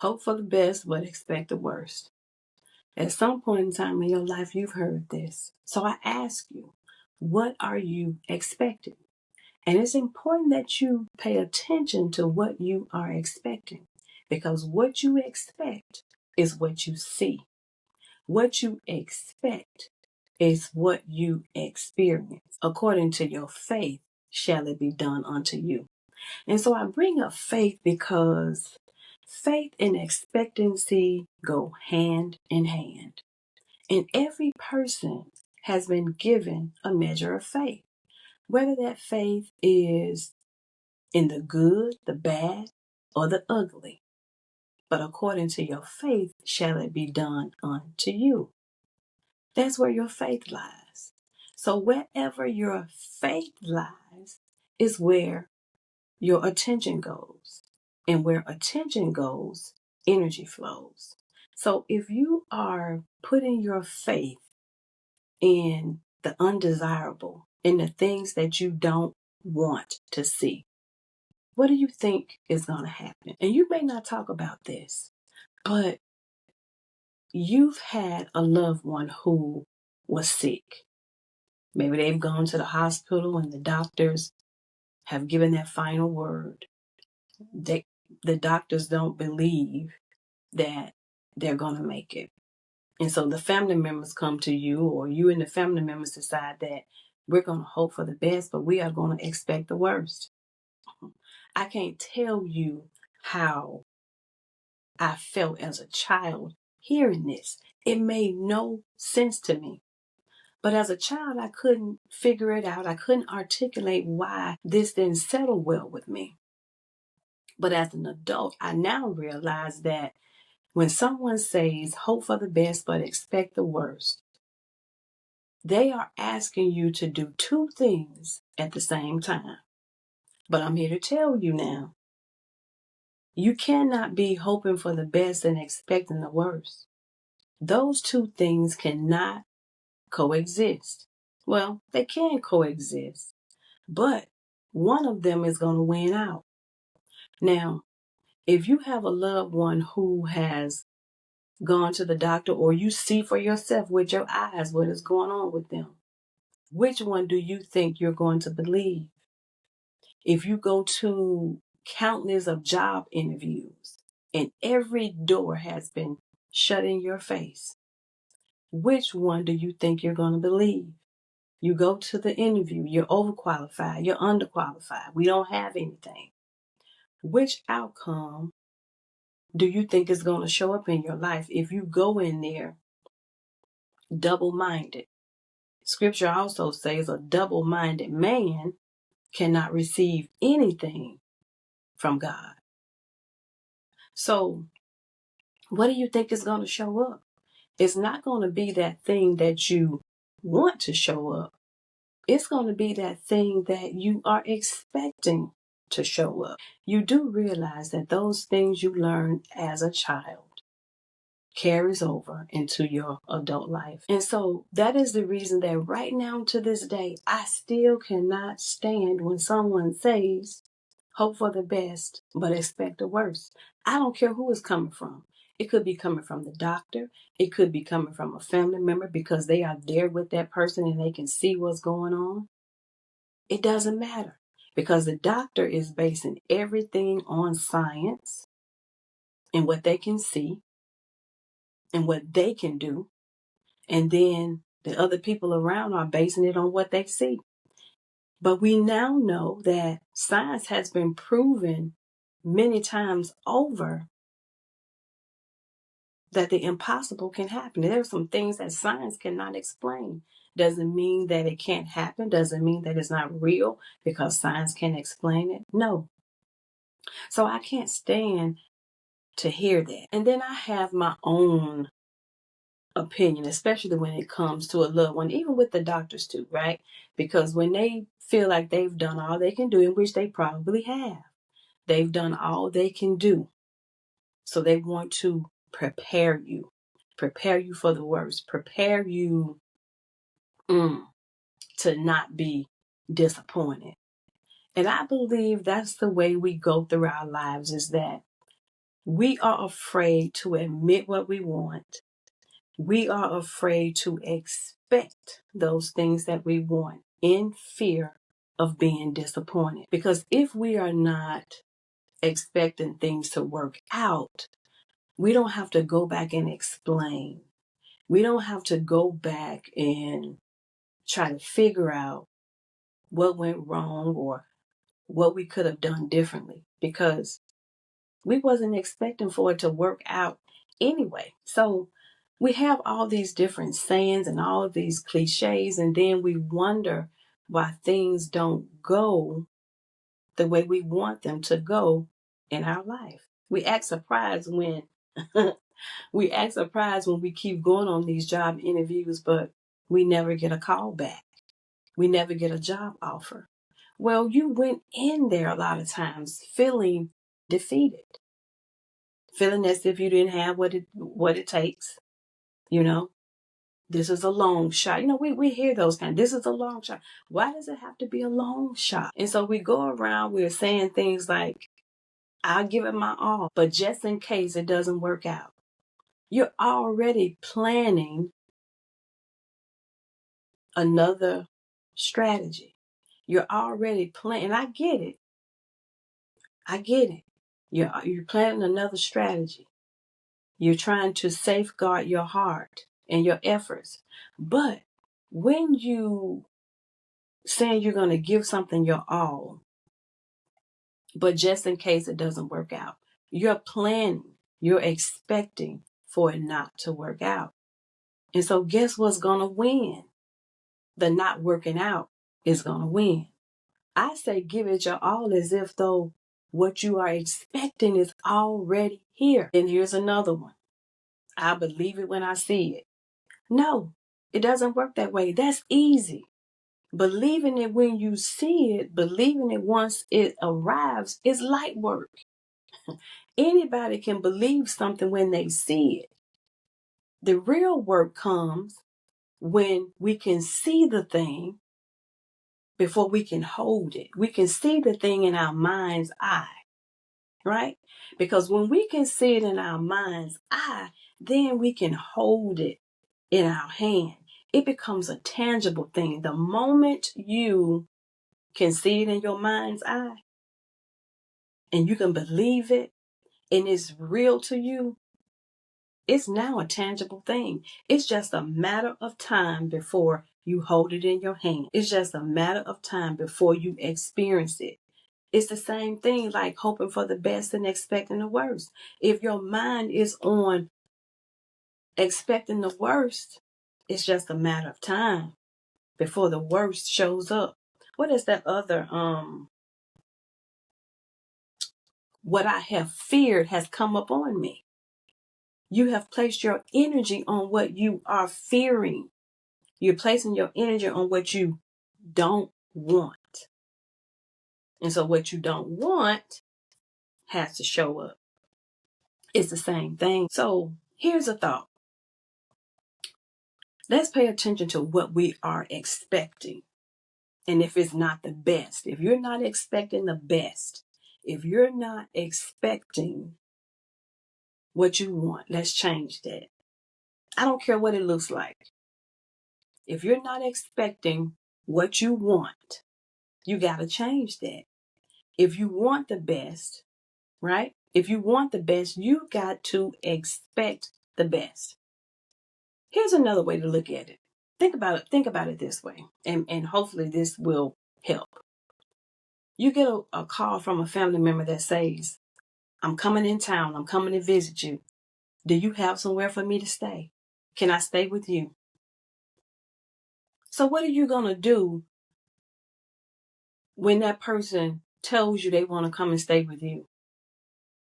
Hope for the best, but expect the worst. At some point in time in your life, you've heard this. So I ask you, what are you expecting? And it's important that you pay attention to what you are expecting, because what you expect is what you see. What you expect is what you experience. According to your faith, shall it be done unto you. And so I bring up faith because faith and expectancy go hand in hand. And every person has been given a measure of faith, whether that faith is in the good, the bad, or the ugly. But according to your faith, shall it be done unto you. That's where your faith lies. So wherever your faith lies is where your attention goes. And where attention goes, energy flows. So if you are putting your faith in the undesirable, in the things that you don't want to see, what do you think is going to happen? And you may not talk about this, but you've had a loved one who was sick. Maybe they've gone to the hospital and the doctors have given that final word. The doctors don't believe that they're going to make it. And so the family members come to you, or you and the family members decide that we're going to hope for the best, but we are going to expect the worst. I can't tell you how I felt as a child hearing this. It made no sense to me. But as a child, I couldn't figure it out. I couldn't articulate why this didn't settle well with me. But as an adult, I now realize that when someone says, hope for the best, but expect the worst, they are asking you to do two things at the same time. But I'm here to tell you now, you cannot be hoping for the best and expecting the worst. Those two things cannot coexist. Well, they can coexist, but one of them is going to win out. Now, if you have a loved one who has gone to the doctor, or you see for yourself with your eyes what is going on with them, which one do you think you're going to believe? If you go to countless of job interviews and every door has been shut in your face, which one do you think you're going to believe? You go to the interview, you're overqualified, you're underqualified, we don't have anything. Which outcome do you think is going to show up in your life if you go in there double-minded? Scripture also says a double-minded man cannot receive anything from God. So what do you think is going to show up? It's not going to be that thing that you want to show up. It's going to be that thing that you are expecting to show up. You do realize that those things you learned as a child carries over into your adult life. And so that is the reason that right now to this day, I still cannot stand when someone says, hope for the best, but expect the worst. I don't care who it's coming from. It could be coming from the doctor. It could be coming from a family member because they are there with that person and they can see what's going on. It doesn't matter because the doctor is basing everything on science and what they can see and what they can do. And then the other people around are basing it on what they see. But we now know that science has been proven many times over that the impossible can happen. There are some things that science cannot explain. Doesn't mean that it can't happen. Doesn't mean that it's not real because science can't explain it. No. So I can't stand to hear that. And then I have my own opinion, especially when it comes to a loved one, even with the doctors too, right? Because when they feel like they've done all they can do, in which they probably have, they've done all they can do. So they want to prepare you for the worst, prepare you to not be disappointed. And I believe that's the way we go through our lives, is that We are afraid to admit what we want. We are afraid to expect those things that we want in fear of being disappointed. Because if we are not expecting things to work out, we don't have to go back and explain. We don't have to go back and try to figure out what went wrong or what we could have done differently, because we wasn't expecting for it to work out anyway. So we have all these different sayings and all of these cliches, and then we wonder why things don't go the way we want them to go in our life. We act surprised when we keep going on these job interviews, but we never get a call back. We never get a job offer. Well, you went in there a lot of times feeling defeated, feeling as if you didn't have what it takes. You know, this is a long shot. You know, we hear those kind. This is a long shot. Why does it have to be a long shot? And so we go around, we're saying things like, I'll give it my all, but just in case it doesn't work out, you're already planning another strategy. You're already planning. I get it. I get it. You're planning another strategy. You're trying to safeguard your heart and your efforts. But when you saying you're going to give something your all, but just in case it doesn't work out, you're planning, you're expecting for it not to work out. And so guess what's going to win? The not working out is going to win. I say give it your all as if though what you are expecting is already here. And here's another one. I believe it when I see it. No, it doesn't work that way. That's easy. Believing it when you see it, believing it once it arrives is light work. Anybody can believe something when they see it. The real work comes when we can see the thing before we can hold it. We can see the thing in our mind's eye, right? Because when we can see it in our mind's eye, then we can hold it in our hand. It becomes a tangible thing. The moment you can see it in your mind's eye and you can believe it and it's real to you, it's now a tangible thing. It's just a matter of time before you hold it in your hand. It's just a matter of time before you experience it. It's the same thing like hoping for the best and expecting the worst. If your mind is on expecting the worst, it's just a matter of time before the worst shows up. What is that other what I have feared has come upon me? You have placed your energy on what you are fearing. You're placing your energy on what you don't want. And so what you don't want has to show up. It's the same thing. So here's a thought. Let's pay attention to what we are expecting. And if it's not the best, if you're not expecting the best, if you're not expecting what you want, let's change that. I don't care what it looks like. If you're not expecting what you want, you got to change that. If you want the best, right? If you want the best, you got to expect the best. Here's another way to look at it. Think about it. Think about it this way, and hopefully this will help. You get a call from a family member that says, I'm coming in town. I'm coming to visit you. Do you have somewhere for me to stay? Can I stay with you? So what are you going to do when that person tells you they want to come and stay with you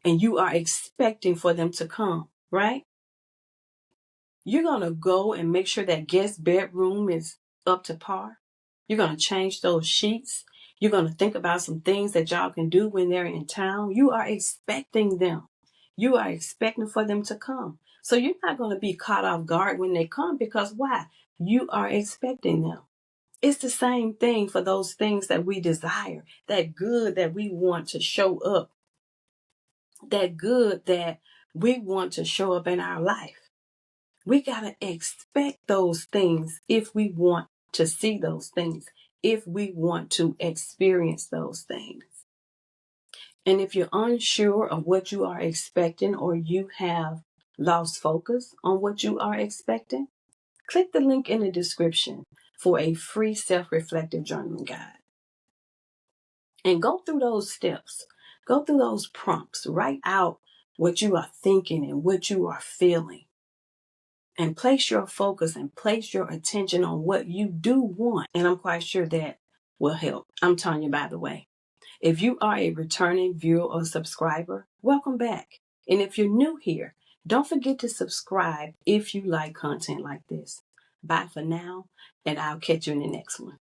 and you are expecting for them to come, right? You're going to go and make sure that guest bedroom is up to par. You're going to change those sheets. You're going to think about some things that y'all can do when they're in town. You are expecting them. You are expecting for them to come. So you're not going to be caught off guard when they come, because why? You are expecting them. It's the same thing for those things that we desire, that good that we want to show up that good that we want to show up in our life. We got to expect those things if we want to see those things, if we want to experience those things. And if you're unsure of what you are expecting, or you have lost focus on what you are expecting, click the link in the description for a free self-reflective journaling guide. And go through those steps. Go through those prompts. Write out what you are thinking and what you are feeling. And place your focus and place your attention on what you do want. And I'm quite sure that will help. I'm Tanya, by the way. If you are a returning viewer or subscriber, welcome back. And if you're new here, don't forget to subscribe if you like content like this. Bye for now, and I'll catch you in the next one.